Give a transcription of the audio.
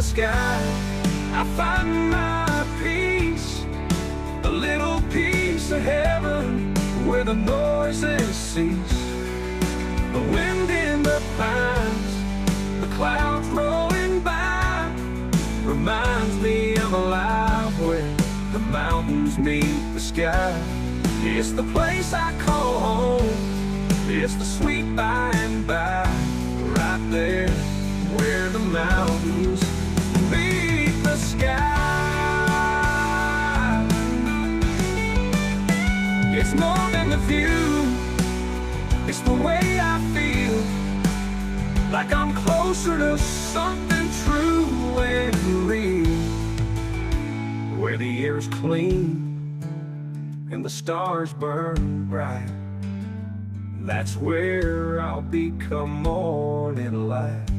the sky, I find my peace, a little piece of heaven where the noises cease. The wind in the pines, the clouds rolling by, reminds me I'm alive where the mountains meet the sky. It's the place I call home, it's the sweet by and by, right there where the mountains meet the sky. It's more than the view, it's the way I feel, like I'm closer to something true and real, where the air is clean and the stars burn bright. That's where I'll become morning light.